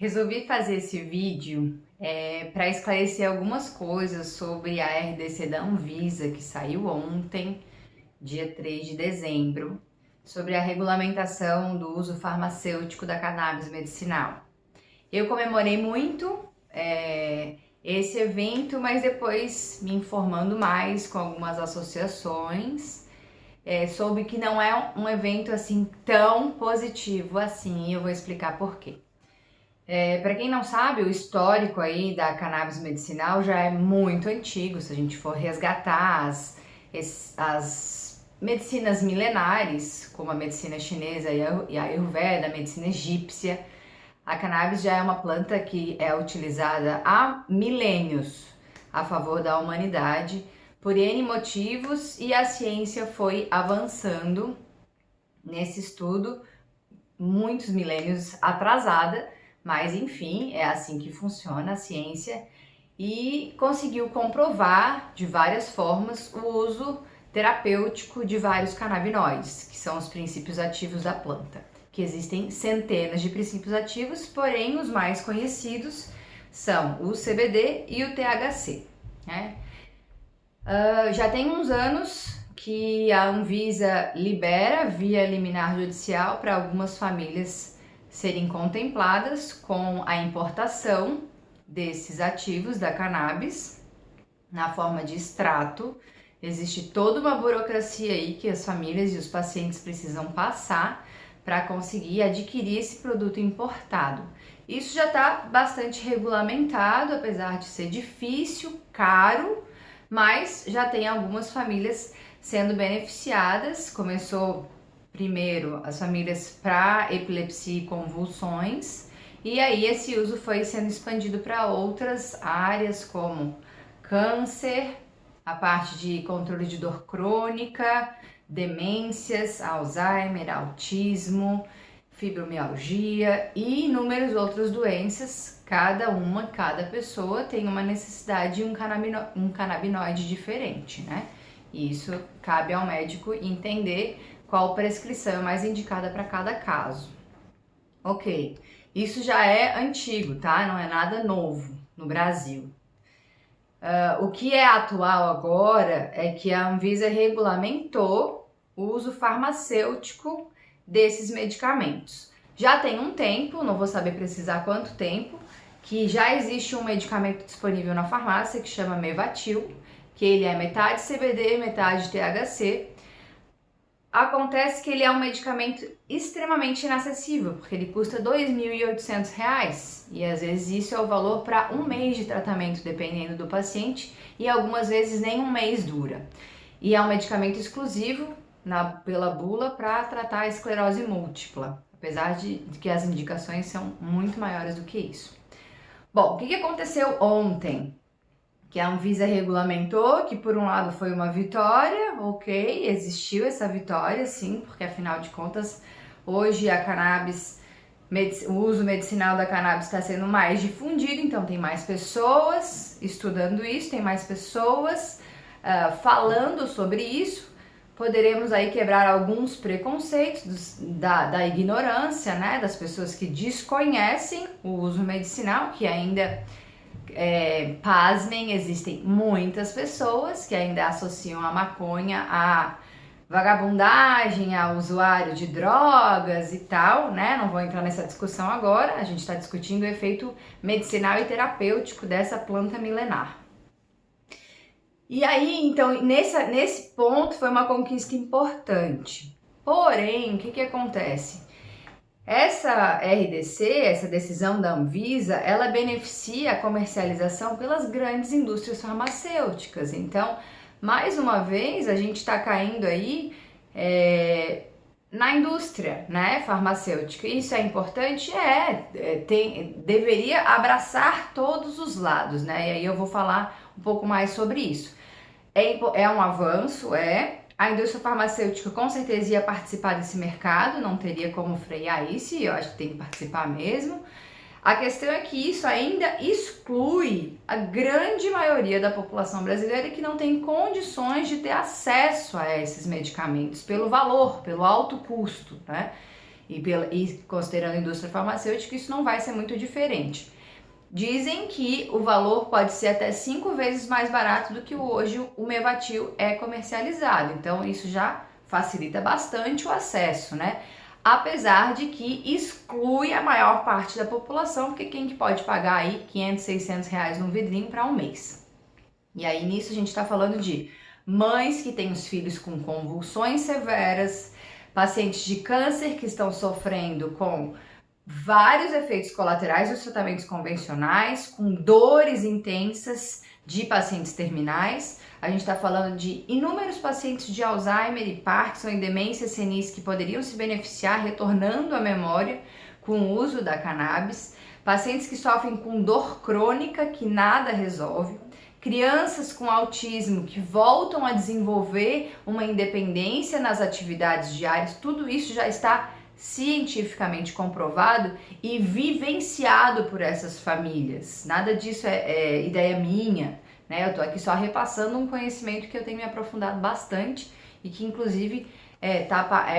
Resolvi fazer esse vídeo para esclarecer algumas coisas sobre a RDC da Anvisa, que saiu ontem, dia 3 de dezembro, sobre a regulamentação do uso farmacêutico da cannabis medicinal. Eu comemorei muito esse evento, mas depois me informando mais com algumas associações, soube que não é um evento assim tão positivo assim, e eu vou explicar por quê. Para quem não sabe, o histórico aí da cannabis medicinal já é muito antigo. Se a gente for resgatar as medicinas milenares, como a medicina chinesa e a Ayurveda, a medicina egípcia, a cannabis já é uma planta que é utilizada há milênios a favor da humanidade por N motivos, e a ciência foi avançando nesse estudo, muitos milênios atrasada, mas enfim, é assim que funciona a ciência, e conseguiu comprovar de várias formas o uso terapêutico de vários canabinoides, que são os princípios ativos da planta, que existem centenas de princípios ativos, porém os mais conhecidos são o CBD e o THC, né? Já tem uns anos que a Anvisa libera via liminar judicial para algumas famílias serem contempladas com a importação desses ativos da cannabis na forma de extrato. Existe toda uma burocracia aí que as famílias e os pacientes precisam passar para conseguir adquirir esse produto importado. Isso já está bastante regulamentado, apesar de ser difícil, caro, mas já tem algumas famílias sendo beneficiadas. Começou primeiro as famílias para epilepsia e convulsões, e aí esse uso foi sendo expandido para outras áreas como câncer, a parte de controle de dor crônica, demências, Alzheimer, autismo, fibromialgia e inúmeras outras doenças. Cada pessoa tem uma necessidade de um canabinoide diferente, né? E isso cabe ao médico entender qual prescrição é mais indicada para cada caso. Ok, isso já é antigo, tá? Não é nada novo no Brasil. O que é atual agora é que a Anvisa regulamentou o uso farmacêutico desses medicamentos. Já tem um tempo, não vou saber precisar quanto tempo, que já existe um medicamento disponível na farmácia que chama Mevatil, que ele é metade CBD, metade THC. Acontece que ele é um medicamento extremamente inacessível, porque ele custa R$ 2.800, e às vezes isso é o valor para um mês de tratamento, dependendo do paciente, e algumas vezes nem um mês dura. E é um medicamento exclusivo pela bula para tratar a esclerose múltipla, apesar de que as indicações são muito maiores do que isso. Bom, o que aconteceu ontem? Que a Anvisa regulamentou, que por um lado foi uma vitória, ok, existiu essa vitória sim, porque afinal de contas, hoje a cannabis, o uso medicinal da cannabis está sendo mais difundido, então tem mais pessoas estudando isso, tem mais pessoas falando sobre isso. Poderemos aí quebrar alguns preconceitos da ignorância, né, das pessoas que desconhecem o uso medicinal, que ainda... pasmem, existem muitas pessoas que ainda associam a maconha a vagabundagem, a usuário de drogas e tal, né? Não vou entrar nessa discussão agora, a gente está discutindo o efeito medicinal e terapêutico dessa planta milenar. E aí, então, nesse ponto foi uma conquista importante. Porém, o que acontece? Essa RDC, essa decisão da Anvisa, ela beneficia a comercialização pelas grandes indústrias farmacêuticas. Então, mais uma vez, a gente está caindo aí na indústria, né, farmacêutica. Isso é importante? Deveria abraçar todos os lados, né? E aí eu vou falar um pouco mais sobre isso. É um avanço, A indústria farmacêutica com certeza ia participar desse mercado, não teria como frear isso, e eu acho que tem que participar mesmo. A questão é que isso ainda exclui a grande maioria da população brasileira que não tem condições de ter acesso a esses medicamentos pelo valor, pelo alto custo, né? e considerando a indústria farmacêutica, isso não vai ser muito diferente. Dizem que o valor pode ser até 5 vezes mais barato do que hoje o Mevatil é comercializado. Então isso já facilita bastante o acesso, né? Apesar de que exclui a maior parte da população, porque quem que pode pagar aí 500, 600 reais num vidrinho para um mês? E aí nisso a gente está falando de mães que têm os filhos com convulsões severas, pacientes de câncer que estão sofrendo com vários efeitos colaterais dos tratamentos convencionais, com dores intensas de pacientes terminais. A gente está falando de inúmeros pacientes de Alzheimer e Parkinson e demência senis que poderiam se beneficiar retornando à memória com o uso da cannabis, pacientes que sofrem com dor crônica que nada resolve, crianças com autismo que voltam a desenvolver uma independência nas atividades diárias. Tudo isso já está cientificamente comprovado e vivenciado por essas famílias. Nada disso é ideia minha, né? Eu tô aqui só repassando um conhecimento que eu tenho me aprofundado bastante e que inclusive é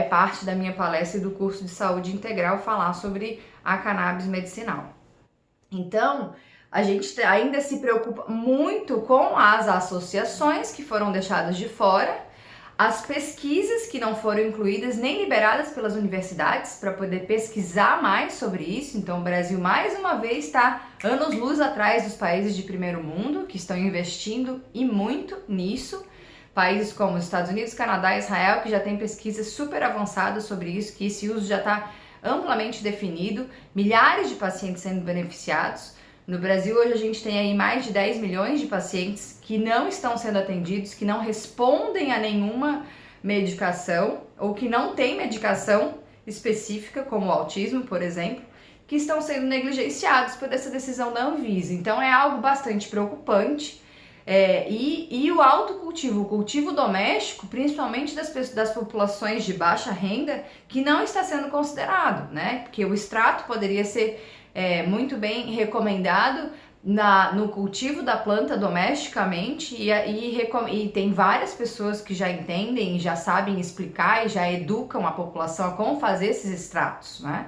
parte da minha palestra e do curso de saúde integral falar sobre a cannabis medicinal. Então, a gente ainda se preocupa muito com as associações que foram deixadas de fora, as pesquisas que não foram incluídas nem liberadas pelas universidades para poder pesquisar mais sobre isso. Então o Brasil mais uma vez está anos-luz atrás dos países de primeiro mundo que estão investindo e muito nisso. Países como os Estados Unidos, Canadá e Israel que já têm pesquisas super avançadas sobre isso, que esse uso já está amplamente definido, milhares de pacientes sendo beneficiados. No Brasil hoje a gente tem aí mais de 10 milhões de pacientes que não estão sendo atendidos, que não respondem a nenhuma medicação ou que não tem medicação específica, como o autismo, por exemplo, que estão sendo negligenciados por essa decisão da Anvisa. Então é algo bastante preocupante. E o autocultivo, o cultivo doméstico, principalmente das populações de baixa renda, que não está sendo considerado, né? Porque o extrato poderia ser muito bem recomendado no cultivo da planta domesticamente e tem várias pessoas que já entendem, já sabem explicar e já educam a população a como fazer esses extratos, né?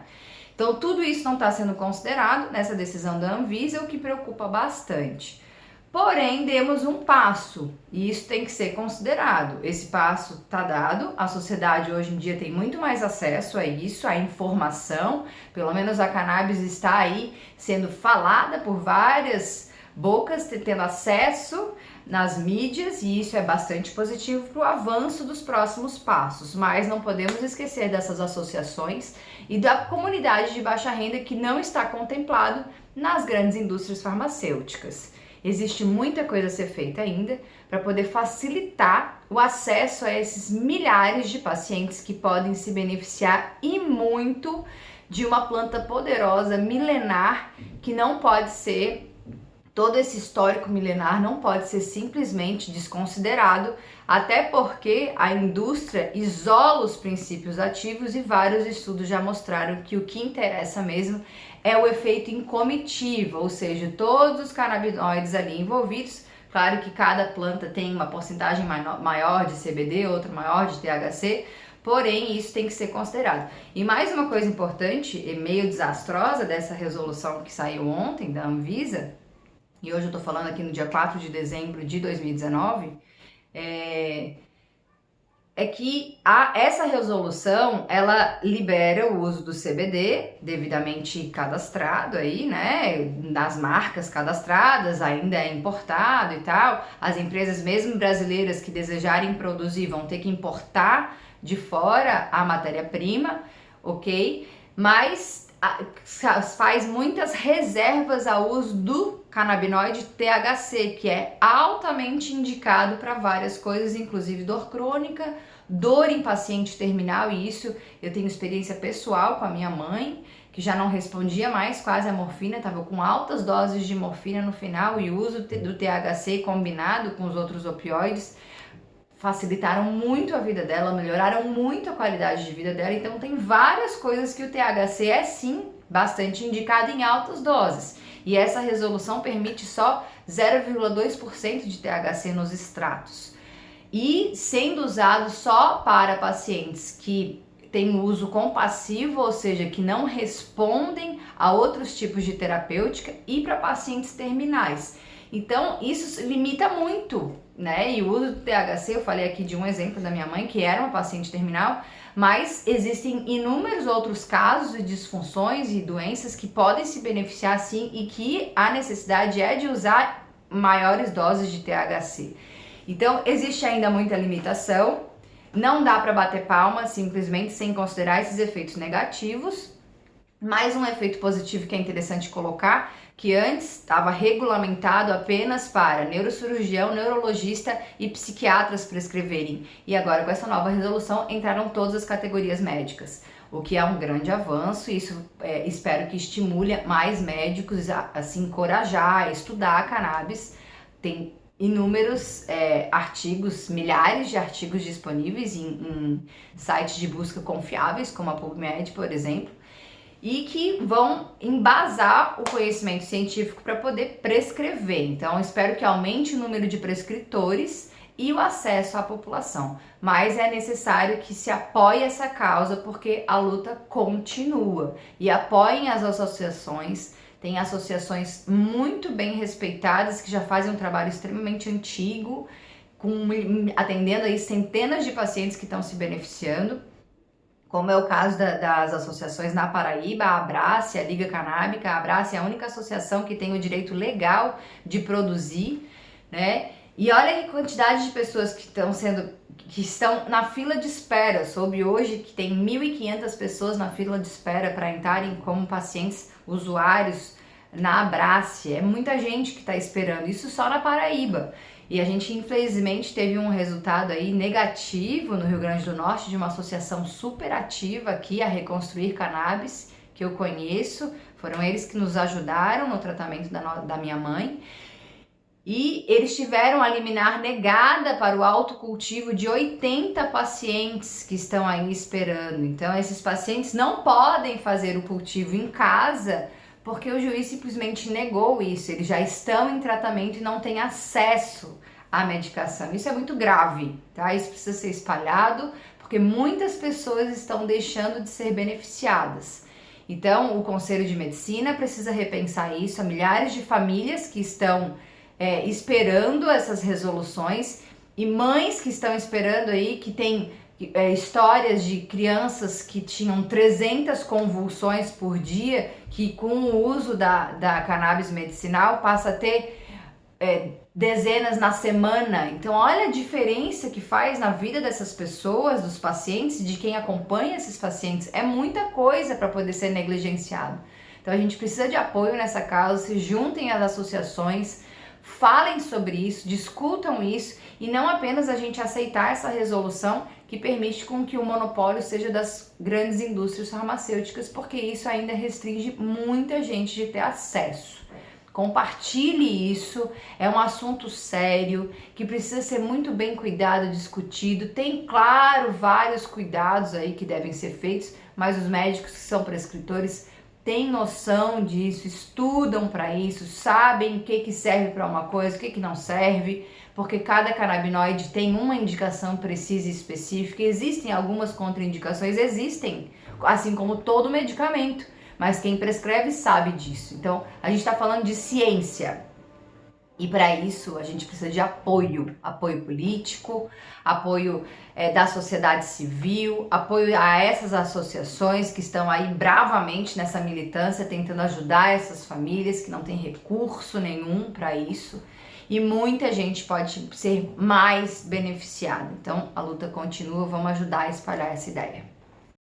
Então tudo isso não está sendo considerado nessa decisão da Anvisa, o que preocupa bastante. Porém, demos um passo e isso tem que ser considerado. Esse passo está dado, a sociedade hoje em dia tem muito mais acesso a isso, a informação, pelo menos a cannabis está aí sendo falada por várias bocas, tendo acesso nas mídias e isso é bastante positivo para o avanço dos próximos passos. Mas não podemos esquecer dessas associações e da comunidade de baixa renda que não está contemplado nas grandes indústrias farmacêuticas. Existe muita coisa a ser feita ainda para poder facilitar o acesso a esses milhares de pacientes que podem se beneficiar e muito de uma planta poderosa, milenar, que não pode ser, todo esse histórico milenar não pode ser simplesmente desconsiderado, até porque a indústria isola os princípios ativos e vários estudos já mostraram que o que interessa mesmo é o efeito em comitiva, ou seja, todos os canabinoides ali envolvidos. Claro que cada planta tem uma porcentagem maior de CBD, outra maior de THC, porém isso tem que ser considerado. E mais uma coisa importante e meio desastrosa dessa resolução que saiu ontem da Anvisa, e hoje eu tô falando aqui no dia 4 de dezembro de 2019, que essa resolução, ela libera o uso do CBD devidamente cadastrado aí, né, nas marcas cadastradas, ainda é importado e tal. As empresas mesmo brasileiras que desejarem produzir vão ter que importar de fora a matéria-prima, ok? Mas faz muitas reservas ao uso do canabinoide THC, que é altamente indicado para várias coisas, inclusive dor crônica, dor em paciente terminal, e isso eu tenho experiência pessoal com a minha mãe, que já não respondia mais quase a morfina, estava com altas doses de morfina no final, e o uso do THC combinado com os outros opioides facilitaram muito a vida dela, melhoraram muito a qualidade de vida dela. Então tem várias coisas que o THC é sim bastante indicado em altas doses. E essa resolução permite só 0,2% de THC nos extratos. E sendo usado só para pacientes que têm uso compassivo, ou seja, que não respondem a outros tipos de terapêutica, e para pacientes terminais. Então, isso limita muito, né? E o uso do THC, eu falei aqui de um exemplo da minha mãe, que era uma paciente terminal, mas existem inúmeros outros casos de disfunções e doenças que podem se beneficiar sim e que a necessidade é de usar maiores doses de THC. Então, existe ainda muita limitação, não dá para bater palma simplesmente sem considerar esses efeitos negativos. Mais um efeito positivo que é interessante colocar, que antes estava regulamentado apenas para neurocirurgião, neurologista e psiquiatras prescreverem. E agora, com essa nova resolução, entraram todas as categorias médicas, o que é um grande avanço. Isso espero que estimule mais médicos a se encorajar, a estudar a cannabis. Tem inúmeros artigos, milhares de artigos disponíveis em sites de busca confiáveis, como a PubMed, por exemplo, e que vão embasar o conhecimento científico para poder prescrever. Então, espero que aumente o número de prescritores e o acesso à população. Mas é necessário que se apoie essa causa, porque a luta continua. E apoiem as associações. Tem associações muito bem respeitadas que já fazem um trabalho extremamente antigo, atendendo aí centenas de pacientes que estão se beneficiando, como é o caso das associações na Paraíba, a Abrace, a Liga Canábica. A Abrace é a única associação que tem o direito legal de produzir, né? E olha que quantidade de pessoas que estão na fila de espera. Soube hoje que tem 1.500 pessoas na fila de espera para entrarem como pacientes usuários na Abrace. É muita gente que está esperando, isso só na Paraíba. E a gente, infelizmente, teve um resultado aí negativo no Rio Grande do Norte de uma associação super ativa aqui, a Reconstruir Cannabis, que eu conheço. Foram eles que nos ajudaram no tratamento da minha mãe. E eles tiveram a liminar negada para o autocultivo de 80 pacientes que estão aí esperando. Então, esses pacientes não podem fazer o cultivo em casa, porque o juiz simplesmente negou isso. Eles já estão em tratamento e não têm acesso à medicação. Isso é muito grave, tá? Isso precisa ser espalhado, porque muitas pessoas estão deixando de ser beneficiadas. Então, o Conselho de Medicina precisa repensar isso. Há milhares de famílias que estão esperando essas resoluções, e mães que estão esperando aí, que tem histórias de crianças que tinham 300 convulsões por dia, que com o uso da cannabis medicinal passa a ter dezenas na semana. Então olha a diferença que faz na vida dessas pessoas, dos pacientes, de quem acompanha esses pacientes. É muita coisa para poder ser negligenciado. Então a gente precisa de apoio nessa causa. Se juntem às associações, falem sobre isso, discutam isso, e não apenas a gente aceitar essa resolução que permite com que o monopólio seja das grandes indústrias farmacêuticas, porque isso ainda restringe muita gente de ter acesso. Compartilhe isso, é um assunto sério, que precisa ser muito bem cuidado, discutido. Tem, claro, vários cuidados aí que devem ser feitos, mas os médicos que são prescritores têm noção disso, estudam para isso, sabem o que serve para uma coisa, o que não serve, porque cada canabinoide tem uma indicação precisa e específica. Existem algumas contraindicações, existem, assim como todo medicamento, mas quem prescreve sabe disso. Então, a gente está falando de ciência. E para isso a gente precisa de apoio político, apoio da sociedade civil, apoio a essas associações que estão aí bravamente nessa militância, tentando ajudar essas famílias que não têm recurso nenhum para isso. E muita gente pode ser mais beneficiada. Então a luta continua, vamos ajudar a espalhar essa ideia.